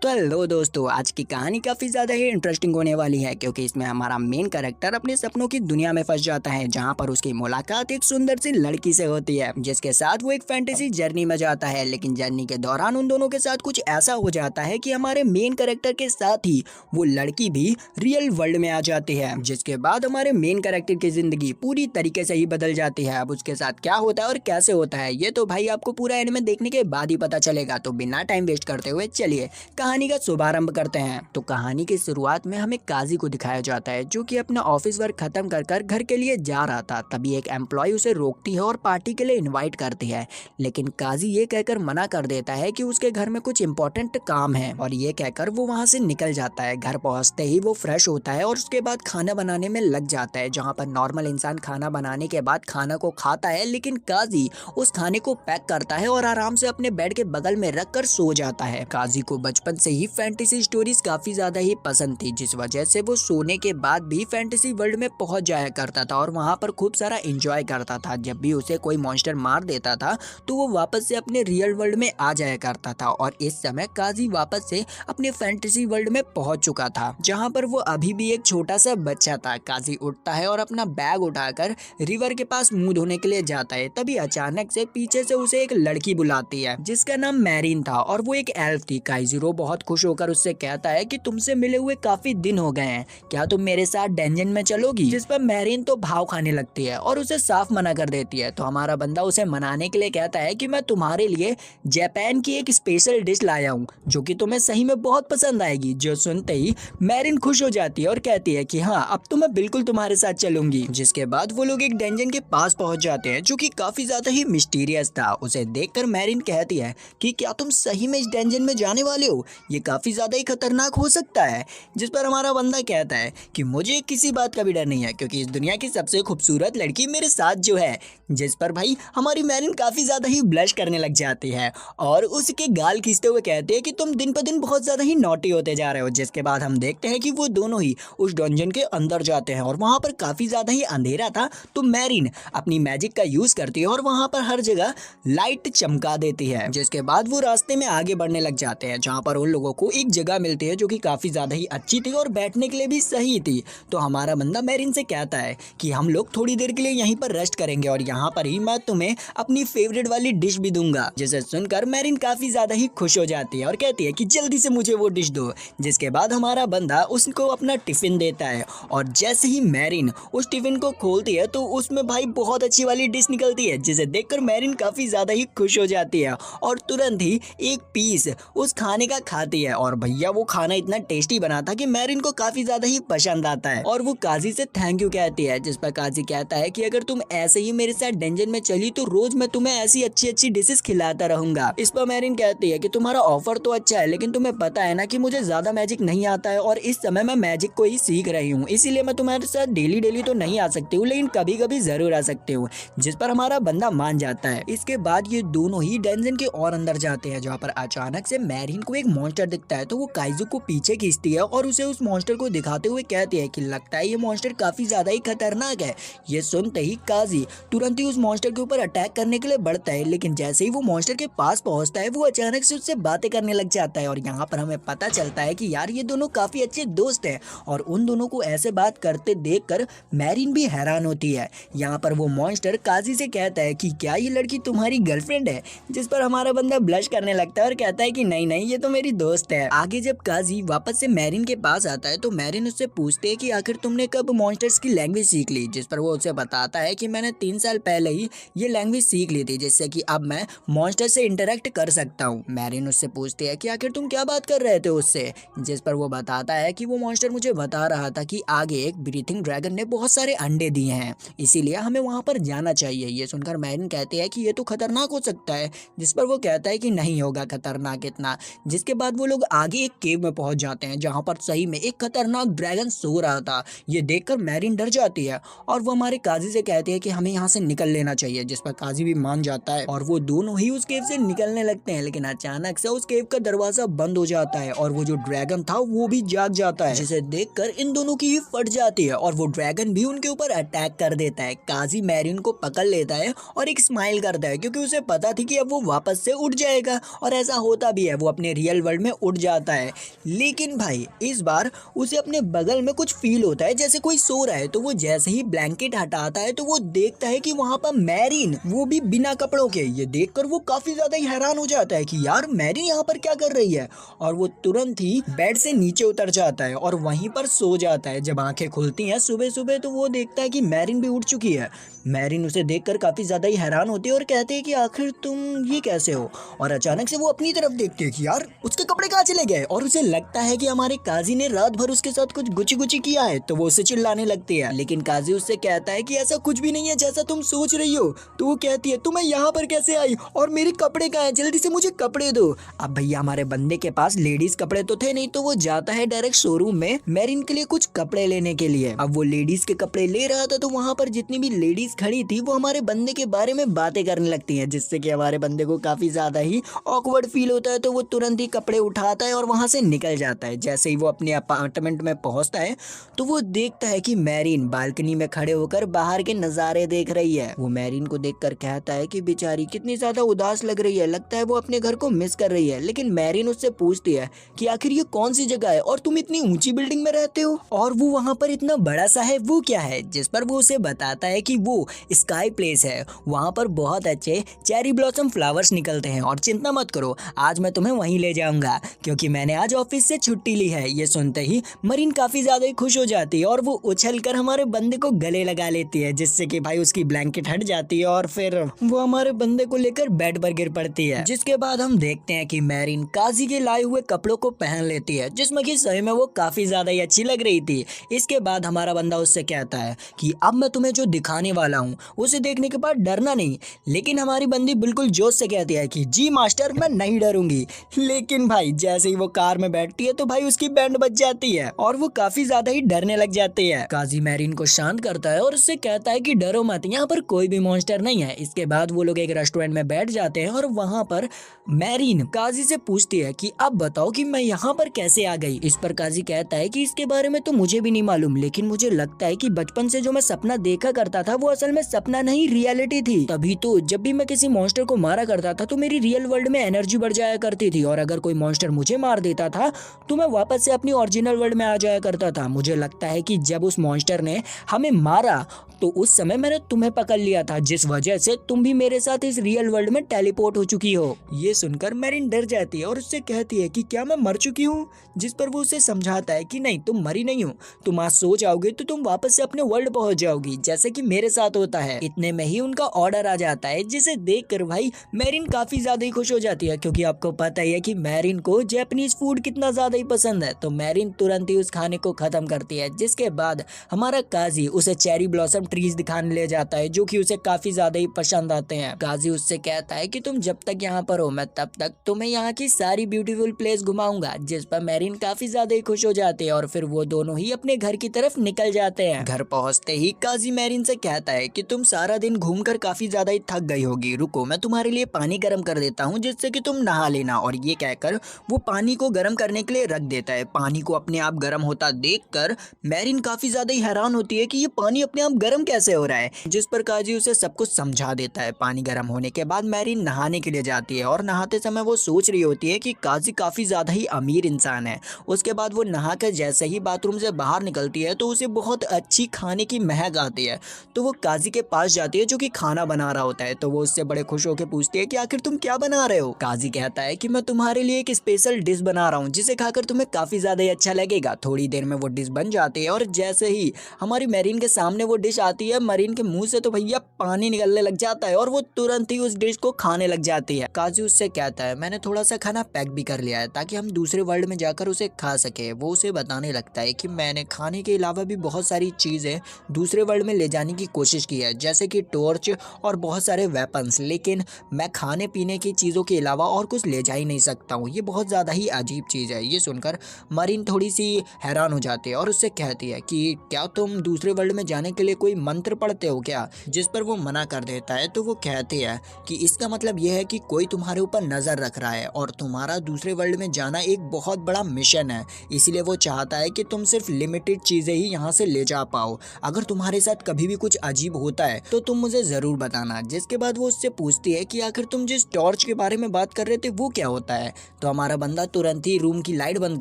तो हेलो दोस्तों, आज की कहानी काफ़ी ज़्यादा ही इंटरेस्टिंग होने वाली है क्योंकि इसमें हमारा मेन कैरेक्टर अपने सपनों की दुनिया में फंस जाता है जहां पर उसकी मुलाकात एक सुंदर सी लड़की से होती है जिसके साथ वो एक फैंटेसी जर्नी में जाता है। लेकिन जर्नी के दौरान उन दोनों के साथ कुछ ऐसा हो जाता है कि हमारे मेन कैरेक्टर के साथ ही वो लड़की भी रियल वर्ल्ड में आ जाती है, जिसके बाद हमारे मेन कैरेक्टर की ज़िंदगी पूरी तरीके से ही बदल जाती है। अब उसके साथ क्या होता है और कैसे होता है ये तो भाई आपको पूरा एनिमे देखने के बाद ही पता चलेगा। तो बिना टाइम वेस्ट करते हुए चलिए कहानी का शुभारंभ करते हैं। तो कहानी की शुरुआत में हमें काजी को दिखाया जाता है जो कि अपना ऑफिस वर्क खत्म कर घर के लिए जा रहा था। तभी एक एम्प्लॉय उसे रोकती है और पार्टी के लिए इनवाइट करती है, लेकिन काजी ये कहकर मना कर देता है कि उसके घर में कुछ इंपॉर्टेंट काम है और ये कहकर वो वहां से निकल जाता है। घर पहुंचते ही वो फ्रेश होता है और उसके बाद खाना बनाने में लग जाता है। जहाँ पर नॉर्मल इंसान खाना बनाने के बाद खाना को खाता है, लेकिन काजी उस खाने को पैक करता है और आराम से अपने बेड के बगल में रखकर सो जाता है। काजी को बचपन से ही फैंटेसी स्टोरीज काफी ज्यादा ही पसंद थी, जिस वजह से वो सोने के बाद भी फैंटेसी वर्ल्ड में पहुंच जाया करता था और वहां पर खूब सारा एंजॉय करता था। जब भी उसे कोई मॉन्स्टर मार देता था तो वो वापस से अपने रियल वर्ल्ड में आ जाया करता था और इस समय काजी वापस से अपने फैंटेसी वर्ल्ड में पहुंच चुका था, जहां पर वो अभी भी एक छोटा सा बच्चा था। काजी उठता है और अपना बैग उठाकर रिवर के पास मुंह धोने के लिए जाता है। तभी अचानक से पीछे से उसे एक लड़की बुलाती है जिसका नाम मैरिन था और वो एक एल्फ थी। काइजिरो बहुत खुश होकर उससे कहता है कि तुमसे मिले हुए काफी दिन हो गए हैं, क्या तुम मेरे साथ डंजन में चलोगी? जिस पर मैरिन तो भाव खाने लगती है और उसे साफ मना कर देती है। तो हमारा बंदा उसे मनाने के लिए कहता है कि मैं तुम्हारे लिए जापान की एक स्पेशल डिश लाया हूँ जो कि तुम्हें सही में बहुत पसंद आएगी। जो सुनते ही मैरिन खुश हो जाती है और कहती है कि हाँ, अब तो मैं बिल्कुल तुम्हारे साथ चलूंगी। जिसके बाद वो लोग एक डंजन के पास पहुंच जाते हैं जो कि काफी ज्यादा ही मिस्टीरियस था। उसे देखकर मैरिन कहती है कि क्या तुम सही में इस डंजन में जाने वाले हो? ये काफी ज्यादा ही खतरनाक हो सकता है। जिस पर हमारा बंदा कहता है कि मुझे किसी बात का भी डर नहीं है क्योंकि इस दुनिया की सबसे खूबसूरत लड़की मेरे साथ जो है। जिस पर भाई हमारी मैरिन काफी ज्यादा ही ब्लश करने लग जाती है और उसके गाल खींचते हुए कहते हैं कि तुम दिन पर दिन बहुत ज्यादा ही नॉटी होते जा रहे हो। जिसके बाद हम देखते हैं कि वो दोनों ही उस डंजन के अंदर जाते हैं और वहां पर काफी ज्यादा ही अंधेरा था। तो मैरिन अपनी मैजिक का यूज करती है और वहां पर हर जगह लाइट चमका देती है। जिसके बाद वो रास्ते में आगे बढ़ने लग जाते हैं जहां पर उन लोगों को एक जगह मिलती है जो कि काफी ज्यादा ही अच्छी थी और बैठने के लिए भी सही थी। तो हमारा बंदा मैरिन से कहता है कि हम लोग थोड़ी देर के लिए यहीं पर रेस्ट करेंगे और यहाँ पर ही मैं तुम्हें अपनी फेवरेट वाली डिश भी दूंगा। जिसे सुनकर मैरिन काफी ज्यादा ही खुश हो जाती है और कहती है कि जल्दी से मुझे वो डिश दो। जिसके बाद हमारा बंदा उसको अपना टिफिन देता है और जैसे ही मैरिन उस टिफिन को खोलती है तो उसमें भाई बहुत अच्छी वाली डिश निकलती है, जिसे देखकर मैरिन काफी ज्यादा ही खुश हो जाती है और तुरंत ही एक पीस उस खाने का खाती है। और भैया वो खाना इतना टेस्टी बना था कि मैरिन को काफी ज्यादा ही पसंद आता है और वो काजी से थैंक यू कहती है। जिस पर काजी कहता है कि अगर तुम ऐसे ही मेरे साथ डंजन में चली तो रोज मैं तुम्हें ऐसी अच्छी अच्छी डिशेस खिलाता रहूंगा। इस पर मैरिन कहती है कि तुम्हारा ऑफर तो अच्छा है, लेकिन तुम्हें पता है ना कि मुझे ज्यादा मैजिक नहीं आता है और इस समय मैं मैजिक को ही सीख रही हूँ, इसीलिए मैं तुम्हारे साथ डेली डेली तो नहीं आ सकती हूँ, लेकिन कभी कभी जरूर आ सकती हूँ। जिस पर हमारा बंदा मान जाता है। इसके बाद ये दोनों ही डंजन के और अंदर जाते हैं जहाँ पर अचानक से मैरिन को एक मॉन्स्टर दिखता है। तो वो काइजू को पीछे खींचती है और उसे उस मॉन्स्टर को दिखाते हुए कहती है कि लगता है ये मॉन्स्टर काफी ज्यादा ही खतरनाक है। ये सुनते ही काजी तुरंत ही उस मॉन्स्टर के ऊपर अटैक करने के लिए बढ़ता है, लेकिन जैसे ही वो मॉन्स्टर के पास पहुंचता है वो अचानक से उससे बातें करने लग जाता है और यहाँ पर हमें पता चलता है कि यार ये दोनों काफी अच्छे दोस्त हैं। और उन दोनों को ऐसे बात करते देखकर मैरिन भी हैरान होती है। यहाँ पर वो मॉन्स्टर काजी से कहता है कि क्या ये लड़की तुम्हारी गर्लफ्रेंड है? जिस पर हमारा बंदा ब्लश करने लगता है और कहता है कि नहीं नहीं, ये तो मेरी दोस्त है। आगे जब काजी वापस से मैरिन के पास आता है तो मैरिन उससे पूछते है कि आखिर तुमने कब मॉन्स्टर्स की लैंग्वेज सीख ली? जिस पर वो उसे बताता है कि मैंने 3 साल पहले ही ये लैंग्वेज सीख ली थी, जिससे कि अब मैं मॉन्स्टर से इंटरेक्ट कर सकता हूँ। मैरिन उससे पूछती है कि आखिर तुम क्या बात कर रहे थे उससे? जिस पर वो बताता है कि वो मॉन्स्टर मुझे बता रहा था कि आगे एक ब्रीथिंग ड्रैगन ने बहुत सारे अंडे दिए हैं, इसीलिए हमें वहां पर जाना चाहिए। ये सुनकर मैरिन कहती है कि ये तो खतरनाक हो सकता है। जिस पर वो कहता है कि नहीं होगा खतरनाक इतना। जिसके बाद वो लोग आगे एक केव में पहुंच जाते हैं जहां पर सही में एक खतरनाक ड्रैगन सो रहा था। ये देखकर मैरिन डर जाती है और वो हमारे काजी से कहती है कि हमें यहाँ से निकल लेना चाहिए। जिस पर काजी भी मान जाता है और वो दोनों ही उस केव से निकलने लगते हैं, लेकिन अचानक से उस केव का दरवाजा बंद हो जाता है और वो जो ड्रैगन था वो भी जाग जाता है, जिसे देखकर इन दोनों की ही फट जाती है और वो ड्रैगन भी उनके ऊपर अटैक कर देता है। काजी मैरिन को पकड़ लेता है और एक स्माइल करता है क्योंकि उसे पता थी कि अब वो वापस से उठ जाएगा और ऐसा होता भी है। वो अपने रियल वर्ल्ड में उड़ जाता है। लेकिन भाई इस बार उसे अपने बगल में कुछ फील होता है जैसे कोई सो रहा है। तो वो जैसे ही ब्लैंकेट हटाता है तो वो देखता है कि वहाँ पर मैरिन, वो भी बिना कपड़ों के। ये देखकर वो काफी ज्यादा ही हैरान हो जाता है कि यार मैरिन यहाँ पर क्या कर रही है, और वो तुरंत ही बेड से नीचे उतर जाता है और वहीं पर सो जाता है। जब आंखें खुलती हैं सुबह सुबह तो वो देखता है कि मैरिन भी उठ चुकी है। मैरिन उसे देखकर काफी ज्यादा ही हैरान होती है और कहती है कि आखिर तुम ये कैसे हो। और अचानक से वो अपनी तरफ देखती है कि यार उसके कपड़े कहाँ चले गए, और उसे लगता है कि हमारे काजी ने रात भर उसके साथ कुछ गुची गुची किया है। तो वो उसे चिल्लाने लगती है, लेकिन काजी उससे कहता है कि ऐसा कुछ भी नहीं है जैसा तुम सोच रही हो। तो वो कहती है तुम्हें यहाँ पर कैसे आई और मेरे कपड़े कहाँ हैं, जल्दी से मुझे कपड़े दो। अब भैया हमारे बंदे के पास लेडीज कपड़े तो थे नहीं, तो वो जाता है डायरेक्ट शोरूम में मैरिन के लिए कुछ कपड़े लेने के लिए। अब वो लेडीज के कपड़े ले रहा था तो वहाँ पर जितनी भी लेडीज खड़ी थी वो हमारे बंदे के बारे में बातें करने लगती हैं, जिससे कि हमारे बंदे को काफी ज्यादा ही ऑकवर्ड फील होता है। तो वो तुरंत ही कपड़े उठाता है और वहां से निकल जाता है। जैसे ही वो अपने अपार्टमेंट में पहुंचता है तो वो देखता है कि मैरिन बालकनी में खड़े होकर बाहर के नजारे देख रही है। वो मैरिन को देखकर कहता है कि बेचारी कितनी ज्यादा उदास लग रही है, लगता है वो अपने घर को मिस कर रही है। लेकिन मैरिन उससे पूछती है कि आखिर ये कौन सी जगह है और तुम इतनी ऊंची बिल्डिंग में रहते हो और वो वहां पर इतना बड़ा सा है, वो क्या है। जिस पर वो उसे बताता है कि वो स्काई प्लेस है, वहां पर बहुत अच्छे चेरी ब्लॉसम फ्लावर्स निकलते हैं और चिंता मत करो आज मैं तुम्हें वहीं ले जाऊंगा क्योंकि मैंने आज ऑफिस से छुट्टी ली है। ये सुनते ही मरीन काफी ज्यादा ही खुश हो जाती है और वो उछलकर हमारे बंदे को गले लगा लेती है, जिससे कि भाई उसकी ब्लैंकेट हट जाती है और फिर वो हमारे बंदे को लेकर बेड पर गिर पड़ती है। जिसके बाद हम देखते हैं कि मैरिन काजी के लाए हुए कपड़ों को पहन लेती है, जिसमें कि सही में वो काफी ज्यादा ही अच्छी लग रही थी। इसके बाद हमारा बंदा उससे कहता है कि अब मैं तुम्हें जो दिखाने वाला हूँ उसे देखने के बाद डरना नहीं। लेकिन हमारी बंदी बिल्कुल जोश से कहती है कि जी मास्टर मैं नहीं डरूंगी। लेकिन भाई जैसे ही वो कार में बैठती है तो भाई उसकी बैंड बज जाती है और वो काफी ज्यादा ही डरने लग जाती है। काजी मैरिन को शांत करता है और उससे कहता है कि डरो मत, यहाँ पर कोई भी मॉन्स्टर नहीं है। इसके बाद वो लोग एक रेस्टोरेंट में बैठ जाते हैं और वहाँ पर मैरिन काजी से पूछती है कि अब बताओ कि मैं यहाँ पर कैसे आ गई। इस पर काजी कहता है कि इसके बारे में तो मुझे भी नहीं मालूम, लेकिन मुझे लगता है कि बचपन से जो मैं सपना देखा करता था वो असल में सपना नहीं रियलिटी थी। तभी तो जब भी मैं किसी मॉन्स्टर को मारा करता था तो मेरी रियल वर्ल्ड में एनर्जी बढ़ जाया करती थी और अगर कोई मॉन्स्टर मुझे मार देता था तो मैं वापस से अपनी ओरिजिनल वर्ल्ड में आ जाया करता था। मुझे लगता है कि जब उस मॉन्स्टर ने हमें मारा तो उस समय मैंने तुम्हें पकड़ लिया था, जिस वजह से तुम भी मेरे साथ इस रियल वर्ल्ड में टेलीपोर्ट हो चुकी हो। ये सुनकर मैरिन डर जाती है और उससे कहती है कि क्या मैं मर चुकी हूँ। जिस पर वो उसे समझाता है कि नहीं तुम मरी नहीं हो, तुम आज सो जाओगे तो तुम वापस से अपने वर्ल्ड पहुंच जाओगी जैसे कि मेरे साथ होता है। इतने में ही उनका ऑर्डर आ जाता है, जिसे देखकर भाई मैरिन काफी ज्यादा ही खुश हो जाती है क्योंकि आपको पता ही है कि मैरिन को जापानीज फूड कितना ज्यादा ही पसंद है। तो मैरिन तुरंत ही उस खाने को खत्म करती है। जिसके बाद हमारा काजी उसे चेरी ब्लॉसम ट्रीज दिखाने ले जाता है जो कि उसे काफी ज्यादा ही पसंद आते हैं। काजी उससे कहता है कि तुम जब तक यहाँ पर हो मैं तब तक तुम्हें यहाँ की सारी ब्यूटीफुल प्लेस घुमाऊंगा। जिस पर मैरिन काफी ज्यादा ही खुश हो जाती है और फिर वो दोनों ही अपने घर की तरफ निकल जाते हैं। घर पहुंचते ही काजी मैरिन से कहता है कि तुम सारा दिन घूमकर काफी ज्यादा ही थक गई होगी, रुको मैं तुम्हारे लिए पानी गर्म कर देता हूँ जिससे कि तुम नहा लेना। और ये कहकर वो पानी को गर्म करने के लिए रख देता है। पानी को अपने आप गर्म होता देखकर मैरिन काफी ज्यादा ही हैरान होती है कि ये पानी अपने आप गर्म कैसे हो रहा है। जिस पर काजी उसे सब कुछ समझा देता है। पानी गर्म होने के बाद मैरिन नहाने के लिए जाती है और नहाते समय वो सोच रही होती है कि काजी काफी ज्यादा ही अमीर इंसान है। उसके बाद वो नहाकर जैसे ही बाथरूम से बाहर निकलती है तो उसे बहुत अच्छी खाने की महक आती है। तो वो काजी के पास जाती है जो कि खाना बना रहा होता है। तो वो उससे बड़े खुश होकर पूछती है कि आखिर तुम क्या बना रहे हो। काजी कहता है कि मैं तुम्हारे लिए एक स्पेशल डिश बना रहा हूँ जिसे खाकर तुम्हें काफी ज्यादा ही अच्छा लगेगा। थोड़ी देर में वो डिश बन जाती है और जैसे ही हमारी मैरिन के सामने वो डिश आती है मैरिन के मुंह से तो भैया पानी निकलने लग जाता है और वो तुरंत ही उस डिश को खाने लग जाती है। काजी उससे कहता है मैंने थोड़ा सा खाना पैक भी कर लिया है ताकि हम दूसरे वर्ल्ड में जाकर उसे खा सके। वो उसे बताने लगता है कि मैंने खाने के अलावा भी बहुत सारी चीजें दूसरे वर्ल्ड में ले जाने की कोशिश की है जैसे कि टॉर्च और बहुत सारे वेपन्स, लेकिन मैं खाने पीने की चीजों के अलावा और कुछ ले जा ही नहीं सकता हूँ। ये बहुत ज्यादा ही अजीब चीज है। ये सुनकर मरीन थोड़ी सी हैरान हो जाती है और उससे कहती है कि क्या तुम दूसरे वर्ल्ड में जाने के लिए कोई मंत्र पढ़ते हो क्या। जिस पर वो मना कर देता है। तो वो कहती है कि इसका मतलब यह है कि कोई तुम्हारे ऊपर नजर रख रहा है और तुम्हारा दूसरे वर्ल्ड में जाना एक बहुत बड़ा मिशन है, इसलिए वो चाहता है कि तुम सिर्फ लिमिटेड चीजें ही यहाँ से ले जा पाओ। अगर तुम्हारे साथ कभी भी कुछ अजीब होता है तो तुम मुझे जरूर बताना। जिसके बाद वो उससे पूछती है कि आखिर तुम जिस टॉर्च के बारे में बात कर रहे थे वो क्या होता है। तो हमारा बंदा तुरंत ही रूम की लाइट बंद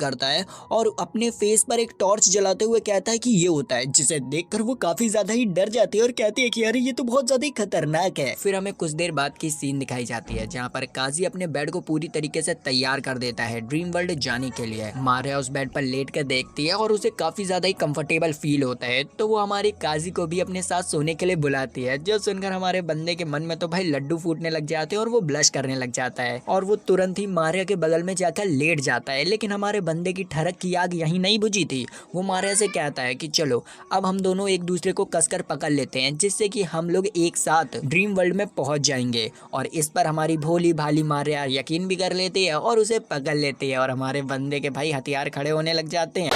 करता है और अपने फेस पर एक टॉर्च जलाते हुए कहता है कि ये होता है, जिसे देखकर वो काफी ज्यादा ही डर जाती है और कहती है कि अरे ये तो बहुत ज्यादा ही खतरनाक है। फिर हमें कुछ देर बाद की सीन दिखाई जाती है जहाँ पर काजी अपने बेड को पूरी तरीके से तैयार कर देता है ड्रीम वर्ल्ड जाने के लिए। मारिया उस बेड पर लेट कर देखती है और उसे काफी ज्यादा ही कंफर्टेबल फील होता है, तो वो हमारी काजी को भी अपने साथ सोने के लिए बुलाती है, जो सुनकर हमारे बंदे के मन में तो भाई लड्डू फूटने लग जाते हैं और वो ब्लश करने लग जाता है और वो तुरंत ही मारिया के बगल में जाकर लेट जाता है। लेकिन हमारे बंदे की ठरक की आग यहीं नहीं बुझी थी। वो मारिया से कहता है कि चलो अब हम दोनों एक दूसरे को कसकर पकड़ लेते हैं, जिससे कि हम लोग एक साथ ड्रीम वर्ल्ड में पहुंच जाएंगे। और इस पर हमारी भोली भाली मारिया यकीन भी कर लेती है और उसे पकड़ लेती है और हमारे बंदे के भाई हथियार खड़े होने लग जाते हैं।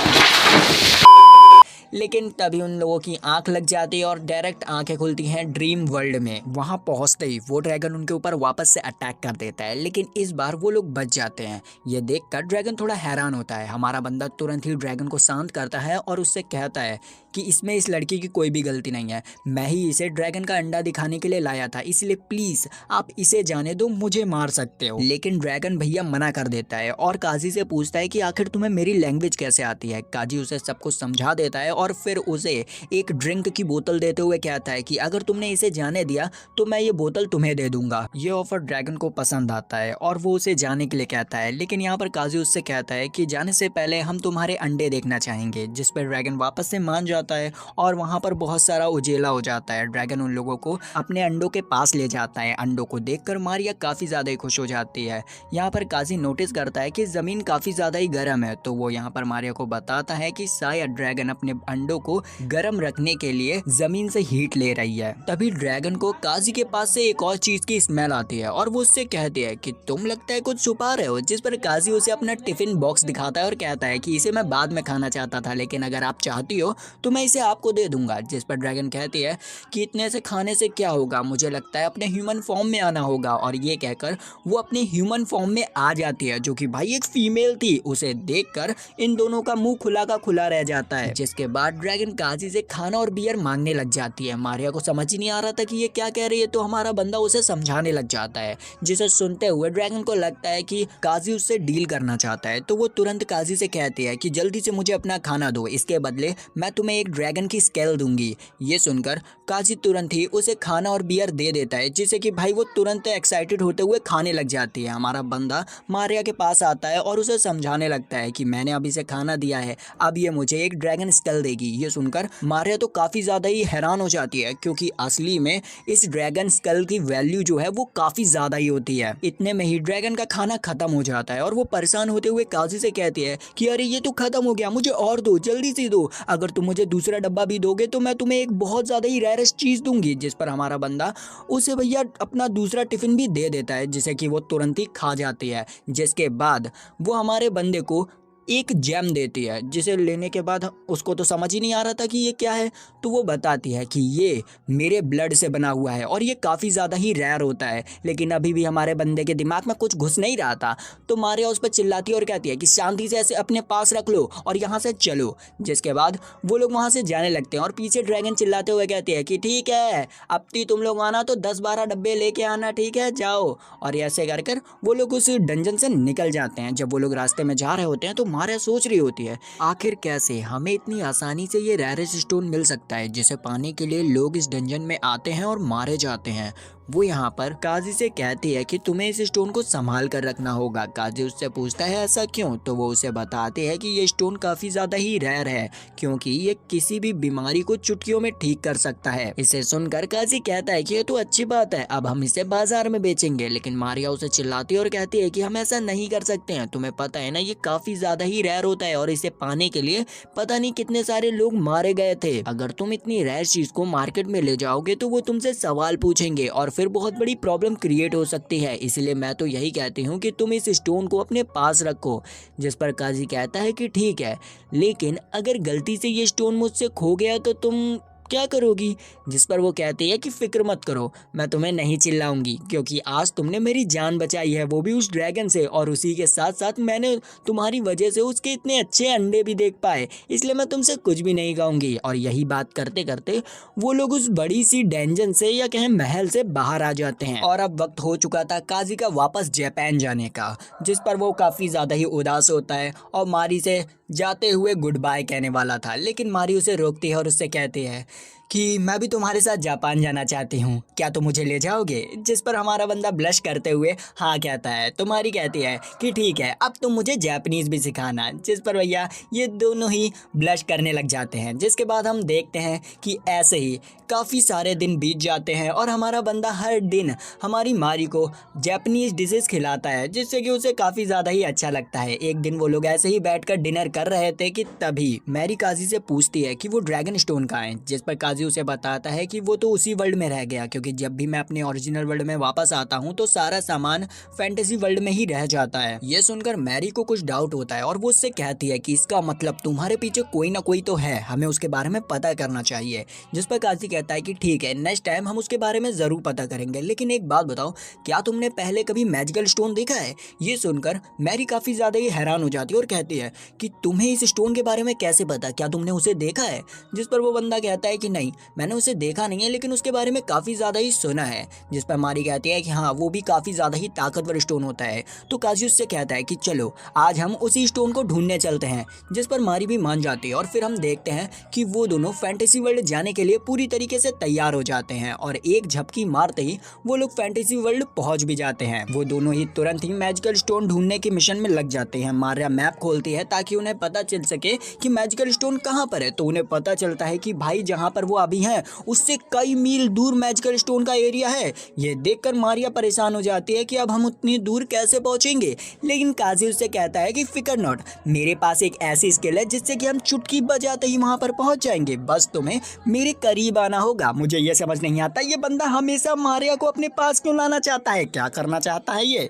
लेकिन तभी उन लोगों की आंख लग जाती है और डायरेक्ट आंखें खुलती हैं ड्रीम वर्ल्ड में। वहां पहुंचते ही वो ड्रैगन उनके ऊपर वापस से अटैक कर देता है, लेकिन इस बार वो लोग बच जाते हैं। ये देखकर ड्रैगन थोड़ा हैरान होता है। हमारा बंदा तुरंत ही ड्रैगन को शांत करता है और उससे कहता है कि इसमें इस लड़की की कोई भी गलती नहीं है, मैं ही इसे ड्रैगन का अंडा दिखाने के लिए लाया था, इसलिए प्लीज आप इसे जाने दो, मुझे मार सकते हो। लेकिन ड्रैगन भैया मना कर देता है और काजी से पूछता है कि आखिर तुम्हें मेरी लैंग्वेज कैसे आती है। काजी उसे सब कुछ समझा देता है और फिर उसे एक ड्रिंक की बोतल देते हुए कहता है कि अगर तुमने इसे जाने दिया तो मैं ये बोतल तुम्हें दे दूंगा। ये ऑफर ड्रैगन को पसंद आता है और वो उसे जाने के लिए कहता है, लेकिन यहाँ पर काजी उससे कहता है कि जाने से पहले हम तुम्हारे अंडे देखना चाहेंगे, जिस पर ड्रैगन वापस से मान जाता है और वहाँ पर बहुत सारा उजेला हो जाता है। ड्रैगन उन लोगों को अपने अंडों के पास ले जाता है। अंडों को देखकर मारिया काफी ज्यादा ही खुश हो जाती है। यहाँ पर काजी नोटिस करता है कि जमीन काफी ज्यादा ही गर्म है, तो वो यहाँ पर मारिया को बताता है कि शायद ड्रैगन अपने अंडों को गर्म रखने के लिए जमीन से हीट ले रही है। तभी ड्रैगन को काजी के पास से एक और चीज की स्मेल आती है और वो उससे कहती है कि तुम लगता है कुछ छुपा रहे हो, जिस पर काजी उसे अपना टिफिन बॉक्स दिखाता है और कहता है कि इसे मैं बाद में खाना चाहता था, लेकिन अगर आप चाहती हो तो मैं इसे आपको दे दूंगा। जिस पर ड्रैगन कहती है कि इतने से खाने से क्या होगा, मुझे लगता है अपने ह्यूमन फॉर्म में आना होगा। और ये कहकर वो अपने ह्यूमन फॉर्म में आ जाती है, जो कि भाई एक फीमेल थी। उसे देखकर इन दोनों का मुंह खुला का खुला रह जाता है, जिसके बाद ड्रैगन काजी से खाना और बियर मांगने लग जाती है। मारिया को समझ ही नहीं आ रहा था कि ये क्या कह रही है, तो हमारा बंदा उसे समझाने लग जाता है, जिसे सुनते हुए ड्रैगन को लगता है कि काजी उससे डील करना चाहता है। तो वो तुरंत काजी से कहती है कि जल्दी से मुझे अपना खाना दो, इसके बदले मैं तुम्हें एक ड्रैगन की स्केल दूंगी। ये सुनकर काजी तुरंत ही उसे खाना और बियर दे देता है, जिससे कि भाई वो तुरंत एक्साइटेड होते हुए खाने लग जाती है। हमारा बंदा मारिया के पास आता है और उसे समझाने लगता है कि मैंने अभी से खाना दिया है, अब ये मुझे एक ड्रैगन स्केल देगी। ये सुनकर मारिया तो काफी ज्यादा ही हैरान हो जाती है, क्योंकि असली में इस ड्रैगन स्केल की वैल्यू जो है वो काफी ज्यादा ही होती है। इतने में ही ड्रैगन का खाना खत्म हो जाता है और वो परेशान होते हुए काजी से कहती है कि अरे ये तो खत्म हो गया, मुझे और दो, जल्दी से दो, अगर तुम मुझे दूसरा डब्बा भी दोगे तो मैं तुम्हें एक बहुत ज्यादा ही रेयरेस्ट चीज दूंगी। जिस पर हमारा बंदा उसे भैया अपना दूसरा टिफिन भी दे देता है, जिसे कि वो तुरंत ही खा जाती है। जिसके बाद वो हमारे बंदे को एक जेम देती है, जिसे लेने के बाद उसको तो समझ ही नहीं आ रहा था कि ये क्या है, तो वो बताती है कि ये मेरे ब्लड से बना हुआ है और ये काफ़ी ज़्यादा ही रेयर होता है। लेकिन अभी भी हमारे बंदे के दिमाग में कुछ घुस नहीं रहा था, तो मारिया उस पर चिल्लाती है और कहती है कि शांति से ऐसे अपने पास रख लो और यहाँ से चलो। जिसके बाद वो लोग वहाँ से जाने लगते हैं और पीछे ड्रैगन चिल्लाते हुए कहती है कि ठीक है, अब भी तुम लोग आना तो 10-12 डब्बे लेके आना, ठीक है, जाओ। और ऐसे कर कर वो लोग उस डंजन से निकल जाते हैं। जब वो लोग रास्ते में जा रहे होते हैं तो मारिया सोच रही होती है आखिर कैसे हमें इतनी आसानी से ये रेयरेस्ट स्टोन मिल सकता है, जिसे पाने के लिए लोग इस डंजन में आते हैं और मारे जाते हैं। वो यहाँ पर काजी से कहती है कि तुम्हें इस स्टोन को संभाल कर रखना होगा। काजी उससे पूछता है ऐसा क्यों, तो वो उसे बताते हैं कि ये स्टोन काफी ज्यादा ही रेयर है, क्योंकि ये किसी भी बीमारी को चुटकियों में ठीक कर सकता है। इसे सुनकर काजी कहता है कि ये तो अच्छी बात है, अब हम इसे बाजार में बेचेंगे। लेकिन मारिया उसे चिल्लाती है और कहती है कि हम ऐसा नहीं कर सकते हैं, तुम्हें पता है ना ये काफी ज्यादा ही रेयर होता है और इसे पाने के लिए पता नहीं कितने सारे लोग मारे गए थे। अगर तुम इतनी रेयर चीज को मार्केट में ले जाओगे तो वो तुमसे सवाल पूछेंगे और फिर बहुत बड़ी प्रॉब्लम क्रिएट हो सकती है, इसलिए मैं तो यही कहती हूँ कि तुम इस स्टोन को अपने पास रखो। जिस पर काजी कहता है कि ठीक है, लेकिन अगर गलती से ये स्टोन मुझसे खो गया तो तुम क्या करोगी? जिस पर वो कहती है कि फिक्र मत करो, मैं तुम्हें नहीं चिल्लाऊंगी, क्योंकि आज तुमने मेरी जान बचाई है, वो भी उस ड्रैगन से, और उसी के साथ साथ मैंने तुम्हारी वजह से उसके इतने अच्छे अंडे भी देख पाए, इसलिए मैं तुमसे कुछ भी नहीं कहूंगी। और यही बात करते करते वो लोग उस बड़ी सी डेंजन से या कहें महल से बाहर आ जाते हैं। और अब वक्त हो चुका था काजी का वापस जापान जाने का, जिस पर वो काफ़ी ज़्यादा ही उदास होता है और मारी से जाते हुए गुड बाय कहने वाला था, लेकिन मारी उसे रोकती है और उससे कहती है कि मैं भी तुम्हारे साथ जापान जाना चाहती हूँ, क्या तुम मुझे ले जाओगे? जिस पर हमारा बंदा ब्लश करते हुए हाँ कहता है। तो मारी कहती है कि ठीक है, अब तुम मुझे जापानीज़ भी सिखाना। जिस पर भैया ये दोनों ही ब्लश करने लग जाते हैं। जिसके बाद हम देखते हैं कि ऐसे ही काफ़ी सारे दिन बीत जाते हैं और हमारा बंदा हर दिन हमारी मारी को जापानीज़ डिशेस खिलाता है, जिससे कि उसे काफ़ी ज़्यादा ही अच्छा लगता है। एक दिन वो लोग ऐसे ही बैठकर डिनर कर रहे थे कि तभी मैरी काजी से पूछती है कि वो ड्रैगन स्टोन कहाँ है। जिस पर काजी उसे बताता है कि वो तो उसी वर्ल्ड में रह गया, क्योंकि जब भी मैं अपने ओरिजिनल वर्ल्ड में वापस आता हूँ तो सारा सामान फैंटेसी वर्ल्ड में ही रह जाता है। ये सुनकर मैरी को कुछ डाउट होता है और वो उससे कहती है कि इसका मतलब तुम्हारे पीछे कोई ना कोई तो है, हमें उसके बारे में पता करना चाहिए। जिस पर काजी कहता है कि ठीक है, नेक्स्ट टाइम हम उसके बारे में जरूर पता करेंगे, लेकिन एक बात बताओ, क्या तुमने पहले कभी मैजिकल स्टोन देखा है? ये सुनकर मैरी काफी ज्यादा ही हैरान हो जाती है और कहती है कि तुम्हें इस स्टोन के बारे में कैसे पता, क्या तुमने उसे देखा है? जिस पर वो बंदा कहता है कि नहीं, मैंने उसे देखा नहीं है, लेकिन उसके बारे में काफ़ी ज़्यादा ही सुना है। जिस पर मारी कहती है कि हाँ, वो भी काफ़ी ज़्यादा ही ताकतवर स्टोन होता है। तो काजी उससे कहता है कि चलो आज हम उसी स्टोन को ढूंढने चलते हैं। जिस पर मारी भी मान जाती है और फिर हम देखते हैं कि वो दोनों फैंटेसी वर्ल्ड जाने के लिए पूरी तरीके से तैयार हो जाते हैं और एक झपकी मारते ही वो लोग फैंटेसी वर्ल्ड पहुंच भी जाते हैं। वो दोनों ही तुरंत ही मैजिकल स्टोन ढूंढने के मिशन में लग जाते हैं। मारिया मैप खोलती है ताकि उन्हें पता चल सके कि मैजिकल स्टोन कहाँ पर है। तो उन्हें पता चलता है कि भाई जहाँ पर वो अभी हैं उससे कई मील दूर मैजिकल स्टोन का एरिया है। ये देखकर मारिया परेशान हो जाती है कि अब हम उतनी दूर कैसे पहुंचेंगे, लेकिन काजी उससे कहता है कि फिकर नॉट, मेरे पास एक ऐसी स्किल है जिससे कि हम चुटकी बजाते ही वहां पर पहुंच जाएंगे, बस तुम्हें मेरे करीब आना होगा। मुझे ये समझ नहीं आता ये बंदा हमेशा मारिया को अपने पास क्यों लाना चाहता है, क्या करना चाहता है ये?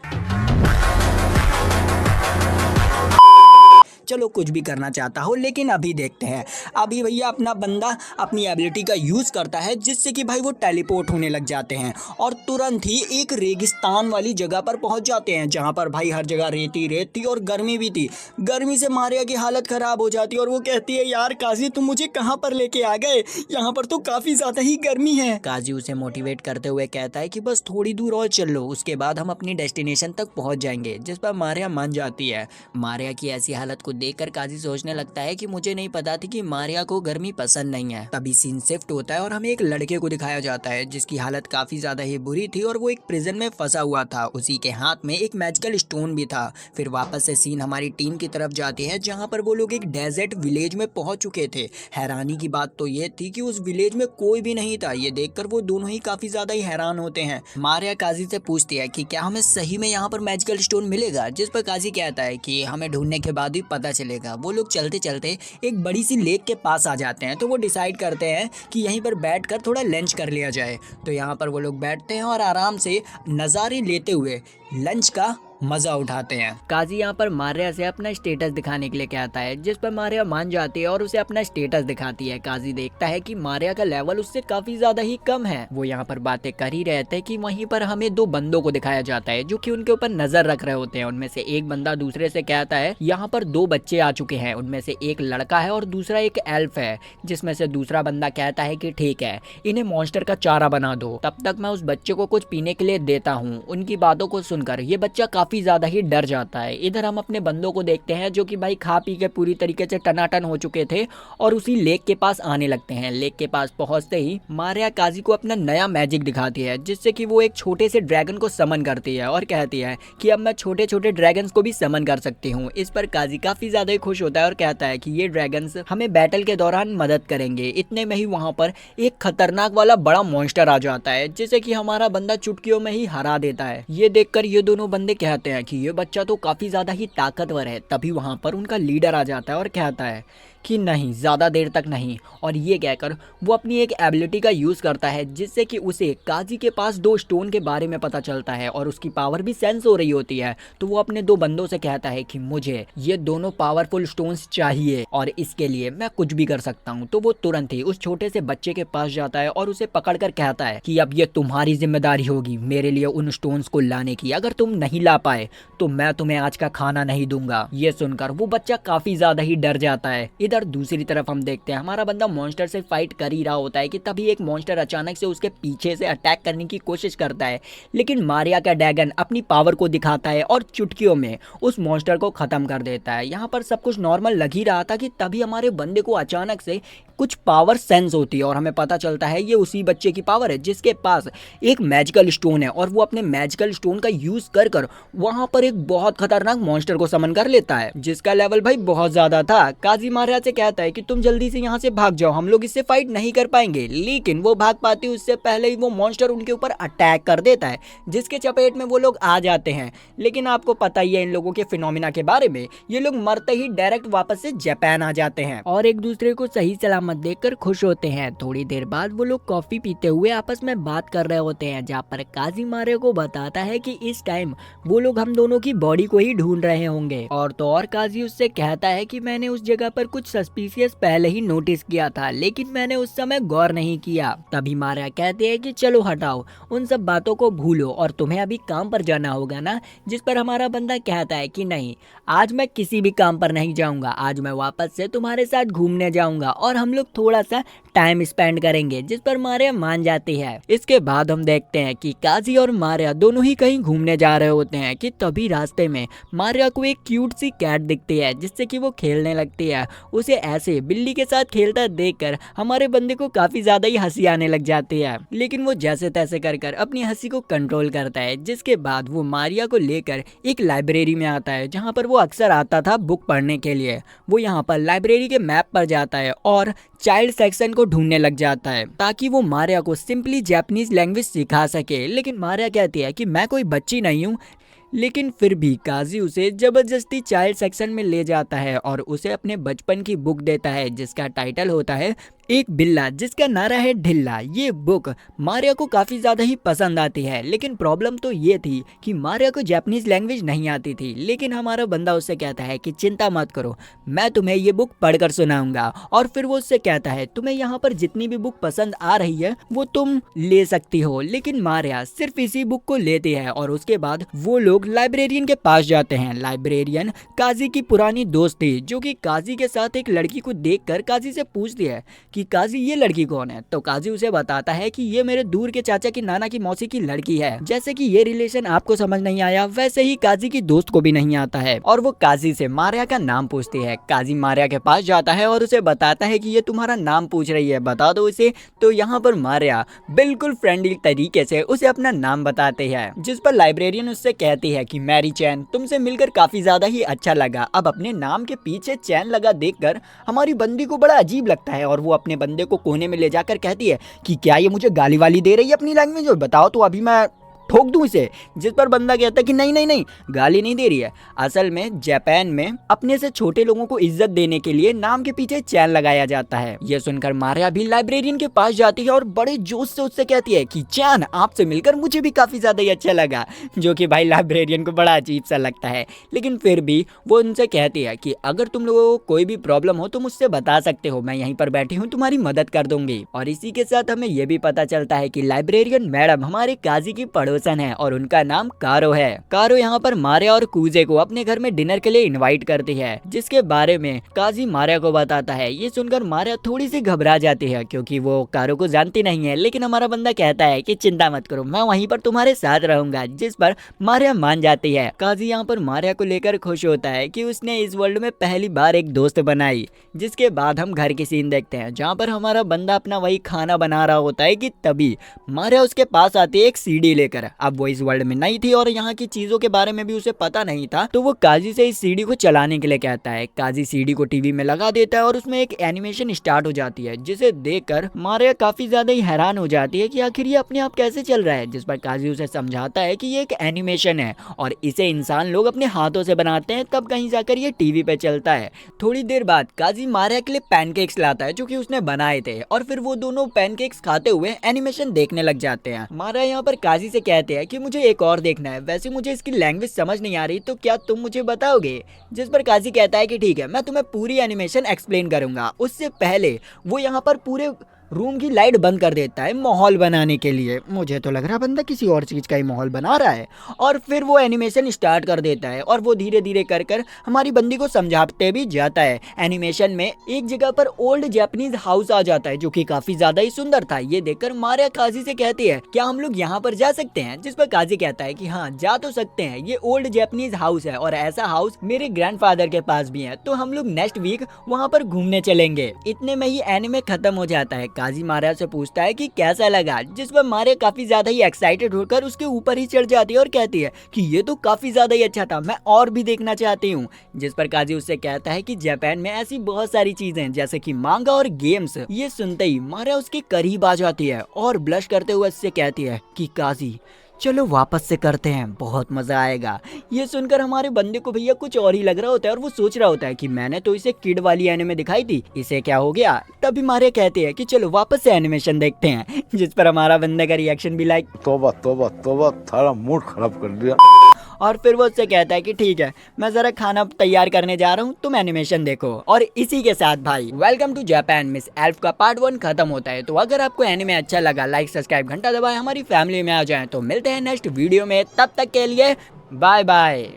चलो कुछ भी करना चाहता हो, लेकिन अभी देखते हैं। अभी भैया अपना बंदा अपनी एबिलिटी का यूज़ करता है जिससे कि भाई वो टेलीपोर्ट होने लग जाते हैं और तुरंत ही एक रेगिस्तान वाली जगह पर पहुंच जाते हैं, जहां पर भाई हर जगह रेती रेत थी और गर्मी भी थी। गर्मी से मारिया की हालत ख़राब हो जाती है और वो कहती है यार काजी तुम मुझे कहाँ पर लेके आ गए, यहाँ पर तो काफ़ी ज़्यादा ही गर्मी है। काजी उसे मोटिवेट करते हुए कहता है कि बस थोड़ी दूर और चल लो, उसके बाद हम अपनी डेस्टिनेशन तक पहुँच जाएंगे। जिस पर मारिया मान जाती है। मारिया की ऐसी हालत को देखकर काजी सोचने लगता है कि मुझे नहीं पता थी कि मारिया को गर्मी पसंद नहीं है। तभी सीन शिफ्ट होता है और हमें एक लड़के को दिखाया जाता है जिसकी हालत काफी ज्यादा ही बुरी थी और वो एक प्रिजन में फंसा हुआ था। उसी के हाथ में एक मैजिकल स्टोन भी था। फिर वापस से सीन हमारी टीम की तरफ जाती है जहाँ पर वो लोग एक डेजर्ट विलेज में पहुंच चुके थे। हैरानी की बात तो ये थी कि उस विलेज में कोई भी नहीं था। ये देखकर वो दोनों ही काफी ज्यादा ही हैरान होते हैं। मारिया काजी से पूछती है कि क्या हमें सही में यहाँ पर मैजिकल स्टोन मिलेगा, जिस पर काजी कहता है कि हमें ढूंढने के बाद ही पता चलेगा। वो लोग चलते चलते एक बड़ी सी लेक के पास आ जाते हैं। तो वो डिसाइड करते हैं कि यहीं पर बैठकर थोड़ा लंच कर लिया जाए। तो यहाँ पर वो लोग बैठते हैं और आराम से नज़ारे लेते हुए लंच का मजा उठाते हैं। काजी यहाँ पर मारिया से अपना स्टेटस दिखाने के लिए कहता है, जिस पर मारिया मान जाती है और उसे अपना स्टेटस दिखाती है। काजी देखता है कि मारिया का लेवल उससे काफी ज्यादा ही कम है। वो यहाँ पर बातें कर ही रहे थे कि वहीं पर हमें दो बंदों को दिखाया जाता है जो कि उनके ऊपर नजर रख रहे होते हैं। उनमें से एक बंदा दूसरे से कहता है यहाँ पर दो बच्चे आ चुके हैं, उनमें से एक लड़का है और दूसरा एक एल्फ है। जिसमें से दूसरा बंदा कहता है कि ठीक है, इन्हें मॉन्स्टर का चारा बना दो, तब तक मैं उस बच्चे को कुछ पीने के लिए देता हूँ। उनकी बातों को सुनकर ये बच्चा काफी ज्यादा ही डर जाता है। इधर हम अपने बंदों को देखते हैं जो कि भाई खा पी के पूरी तरीके से टनाटन हो चुके थे और उसी लेक के पास आने लगते हैं। लेक के पास पहुंचते ही मारिया काजी को अपना नया मैजिक दिखाती है जिससे कि वो एक छोटे से ड्रैगन को समन करती है और कहती है कि अब मैं छोटे छोटे ड्रैगन्स को भी समन कर सकती हूँ। इस पर काजी काफी ज्यादा ही खुश होता है और कहता है कि ये ड्रैगन्स हमें बैटल के दौरान मदद करेंगे। इतने में ही वहां पर एक खतरनाक वाला बड़ा मॉन्स्टर आ जाता है जिसे कि हमारा बंदा चुटकियों में ही हरा देता है। ये देखकर ये दोनों बंदे कहते हैं कि ये बच्चा तो काफी ज्यादा ही ताकतवर है। तभी वहां पर उनका लीडर आ जाता है और कहता है कि नहीं, ज़्यादा देर तक नहीं। और ये कहकर वो अपनी एक एबिलिटी का यूज़ करता है जिससे कि उसे काजी के पास 2 स्टोन के बारे में पता चलता है और उसकी पावर भी सेंस हो रही होती है। तो वो अपने 2 बंदों से कहता है कि मुझे ये दोनों पावरफुल स्टोन्स चाहिए और इसके लिए मैं कुछ भी कर सकता हूँ। तो वो तुरंत ही उस छोटे से बच्चे के पास जाता है और उसे पकड़कर कहता है कि अब ये तुम्हारी जिम्मेदारी होगी मेरे लिए उन स्टोन्स को लाने की। अगर तुम नहीं ला पाए तो मैं तुम्हें आज का खाना नहीं दूंगा। ये सुनकर वो बच्चा काफी ज्यादा ही डर जाता है। इधर दूसरी तरफ हम देखते हैं हमारा बंदा मॉन्स्टर से फाइट कर ही रहा होता है कि तभी एक मॉन्स्टर अचानक से उसके पीछे से अटैक करने की कोशिश करता है, लेकिन मारिया का ड्रैगन अपनी पावर को दिखाता है और चुटकियों में उस मॉन्स्टर को खत्म कर देता है। यहाँ पर सब कुछ नॉर्मल लग ही रहा था कि तभी हमारे बंदे को अचानक से कुछ पावर सेंस होती है और हमें पता चलता है ये उसी बच्चे की पावर है जिसके पास एक मैजिकल स्टोन है और वो अपने मैजिकल स्टोन का यूज कर कर वहां पर एक बहुत खतरनाक मॉन्स्टर को समन कर लेता है जिसका लेवल भाई बहुत ज्यादा था। काजी मारिया से कहता है कि तुम जल्दी से यहाँ से भाग जाओ, हम लोग इससे फाइट नहीं कर पाएंगे। लेकिन वो भाग पाती उससे पहले ही वो मॉन्स्टर उनके ऊपर अटैक कर देता है जिसके चपेट में वो लोग आ जाते हैं। लेकिन आपको पता ही है इन लोगों के फिनोमिना के बारे में, ये लोग मरते ही डायरेक्ट वापस से जापान आ जाते हैं और एक दूसरे को सही सलामत देखकर खुश होते हैं। थोड़ी देर बाद वो लोग कॉफी पीते हुए आपस में बात कर रहे होते हैं जहाँ पर काजी मारिया को बताता है कि इस टाइम वो लोग हम दोनों की बॉडी को ही ढूंढ रहे होंगे। और तो और काजी उससे कहता है कि मैंने उस जगह पर कुछ सस्पिशियस पहले ही नोटिस किया था लेकिन मैंने उस समय गौर नहीं किया। तभी मारिया कहते हैं कि चलो हटाओ उन सब बातों को भूलो और तुम्हें अभी काम पर जाना होगा ना। जिस पर हमारा बंदा कहता है कि नहीं, आज मैं किसी भी काम पर नहीं जाऊंगा, आज मैं वापस से तुम्हारे साथ घूमने जाऊंगा और हम लोग थोड़ा सा टाइम स्पेंड करेंगे। जिस पर मारिया मान जाती है। इसके बाद हम देखते हैं कि काजी और मारिया दोनों ही कहीं घूमने जा रहे होते हैं कि तभी रास्ते में मारिया को एक क्यूट सी कैट दिखती है जिससे कि वो खेलने लगती है। उसे ऐसे बिल्ली के साथ खेलता देखकर हमारे बंदे को काफी ज्यादा ही हंसी आने लग जाती है, लेकिन वो जैसे तैसे कर अपनी हंसी को कंट्रोल करता है। जिसके बाद वो मारिया को लेकर एक लाइब्रेरी में आता है जहाँ पर वो अक्सर आता था बुक पढ़ने के लिए। वो यहाँ पर लाइब्रेरी के मैप पर जाता है और चाइल्ड सेक्शन को ढूंढने लग जाता है ताकि वो मारिया को सिंपली जापानीज लैंग्वेज सिखा सके। लेकिन मारिया कहती है कि मैं कोई बच्ची नहीं हूँ। लेकिन फिर भी काजी उसे जबरदस्ती चाइल्ड सेक्शन में ले जाता है और उसे अपने बचपन की बुक देता है जिसका टाइटल होता है एक बिल्ला जिसका नारा है ढिल्ला। ये बुक मारिया को काफी ज्यादा ही पसंद आती है, लेकिन प्रॉब्लम तो ये थी कि मारिया को जापानीज लैंग्वेज नहीं आती थी। लेकिन हमारा बंदा उससे कहता है कि चिंता मत करो, मैं तुम्हें ये बुक पढ़कर सुनाऊंगा। और फिर वो उससे कहता है तुम्हें यहाँ पर जितनी भी बुक पसंद आ रही है वो तुम ले सकती हो। लेकिन मारिया सिर्फ इसी बुक को लेती है और उसके बाद वो लोग लाइब्रेरियन के पास जाते हैं। लाइब्रेरियन काजी की पुरानी दोस्त थी जो कि काजी के साथ एक लड़की को देखकर काजी से पूछती है कि काजी ये लड़की कौन है। तो काजी उसे बताता है कि ये मेरे दूर के चाचा की नाना की मौसी की लड़की है। जैसे कि ये रिलेशन आपको समझ नहीं आया वैसे ही काजी की दोस्त को भी नहीं आता है और वो काजी से मारिया का नाम पूछती है। काजी मारिया के पास जाता है और उसे बताता है कि ये तुम्हारा नाम पूछ रही है, बता दो इसे। तो यहाँ पर मारिया बिल्कुल फ्रेंडली तरीके से उसे अपना नाम बताते हैं जिस पर लाइब्रेरियन उससे कहती है कि मैरी चैन, तुमसे मिलकर काफी ज्यादा ही अच्छा लगा। अब अपने नाम के पीछे चैन लगा देखकर हमारी बंदी को बड़ा अजीब लगता है और वो अपने बंदे को कोने में ले जाकर कहती है कि क्या ये मुझे गाली वाली दे रही है अपनी लैंग्वेज में, बताओ तो अभी मैं ठोक दूं इसे। जिस पर बंदा कहता है कि नहीं नहीं नहीं, गाली नहीं दे रही है, असल में जापान में अपने से छोटे लोगों को इज्जत देने के लिए नाम के पीछे चैन लगाया जाता है। यह सुनकर मारिया भी लाइब्रेरियन के पास जाती है और बड़े जोश से उससे कहती है कि चैन, आपसे मिलकर मुझे भी काफी ज्यादा ही अच्छा लगा। जो कि भाई लाइब्रेरियन को बड़ा अजीब सा लगता है, लेकिन फिर भी वो उनसे कहती है कि अगर तुम लोगों को कोई भी प्रॉब्लम हो तो मुझसे बता सकते हो, मैं यहीं पर बैठी हूँ, तुम्हारी मदद कर दूंगी। और इसी के साथ हमें यह भी पता चलता है कि लाइब्रेरियन मैडम हमारे काजी की पड़ोसन है और उनका नाम कारो है। कारो यहाँ पर मारिया और कूजे को अपने घर में डिनर के लिए इनवाइट करती है जिसके बारे में काजी मारिया को बताता है। ये सुनकर मारिया थोड़ी सी घबरा जाती है क्योंकि वो कारो को जानती नहीं है, लेकिन हमारा बंदा कहता है कि चिंता मत करो, मैं वहीं पर तुम्हारे साथ रहूंगा। जिस पर मारिया मान जाती है। काजी यहाँ पर मारिया को लेकर खुश होता है कि उसने इस वर्ल्ड में पहली बार एक दोस्त बनाई। जिसके बाद हम घर की सीन देखते हैं जहाँ पर हमारा बंदा अपना वही खाना बना रहा होता है कि तभी मारिया उसके पास आती है एक सीढ़ी लेकर। देखकर। अब वो इस वर्ल्ड में नहीं थी और यहाँ की चीजों के बारे में भी उसे पता नहीं था, तो वो काजी से इस सीडी को चलाने के लिए कहता है। काजी सीडी को टीवी में लगा देता है और उसमें एक एनिमेशन स्टार्ट हो जाती है, जिसे देखकर मारिया काफी ज्यादा ही हैरान हो जाती है कि आखिर ये अपने आप कैसे चल रहा है। जिस पर काजी उसे समझाता है कि ये एक एनिमेशन है और इसे इंसान लोग अपने हाथों से बनाते हैं, तब कहीं जाकर ये टीवी पे चलता है। थोड़ी देर बाद काजी मारिया के लिए पैनकेक्स लाता है जो कि उसने बनाए थे, और फिर वो दोनों पैनकेक्स खाते हुए एनिमेशन देखने लग जाते हैं। मारिया यहाँ पर काजी से कहते हैं कि मुझे एक और देखना है, वैसे मुझे इसकी लैंग्वेज समझ नहीं आ रही, तो क्या तुम मुझे बताओगे? जिस पर काजी कहता है कि ठीक है, मैं तुम्हें पूरी एनिमेशन एक्सप्लेन करूंगा। उससे पहले वो यहाँ पर पूरे रूम की लाइट बंद कर देता है माहौल बनाने के लिए। मुझे तो लग रहा बंदा किसी और चीज का ही माहौल बना रहा है। और फिर वो एनिमेशन स्टार्ट कर देता है और वो धीरे धीरे कर हमारी बंदी को समझाते भी जाता है। एनिमेशन में एक जगह पर ओल्ड जापानीज हाउस आ जाता है जो कि काफी ज्यादा ही सुंदर था। ये देखकर मारिया काजी से कहती है क्या हम लोग यहाँ पर जा सकते हैं? जिस पर काजी कहता है कि हाँ, जा तो सकते हैं, ये ओल्ड जापानीज हाउस है और ऐसा हाउस मेरे ग्रैंडफादर के पास भी है, तो हम लोग नेक्स्ट वीक वहाँ पर घूमने चलेंगे। इतने में ही एनिमे खत्म हो जाता है। काजी मारिया से पूछता है कि कैसा लगा, जिस पर मारिया काफी ज्यादा ही एक्साइटेड होकर उसके ऊपर ही चढ़ जाती है और कहती है कि ये तो काफी ज्यादा ही अच्छा था, मैं और भी देखना चाहती हूँ। जिस पर काजी उससे कहता है कि जापान में ऐसी बहुत सारी चीजें जैसे कि मांगा और गेम्स। ये सुनते ही मारिया उसके करीब आ जाती है और ब्लश करते हुए उससे कहती है कि काजी चलो वापस से करते हैं, बहुत मजा आएगा। ये सुनकर हमारे बंदे को भैया कुछ और ही लग रहा होता है और वो सोच रहा होता है कि मैंने तो इसे किड वाली एनिमे दिखाई थी, इसे क्या हो गया? तभी मारिया कहते हैं कि चलो वापस से एनिमेशन देखते हैं। जिस पर हमारा बंदे का रिएक्शन भी लाइक तोबा तोबा तोबा, थारा मूड खराब कर दिया। और फिर वो उससे कहता है कि ठीक है, मैं जरा खाना तैयार करने जा रहा हूँ, तुम एनिमेशन देखो। और इसी के साथ भाई welcome to Japan miss elf का पार्ट 1 खत्म होता है। तो अगर आपको एनिमे अच्छा लगा, लाइक सब्सक्राइब घंटा दबाएं, हमारी फैमिली में आ जाएं। तो मिलते हैं नेक्स्ट वीडियो में, तब तक के लिए बाय बाय।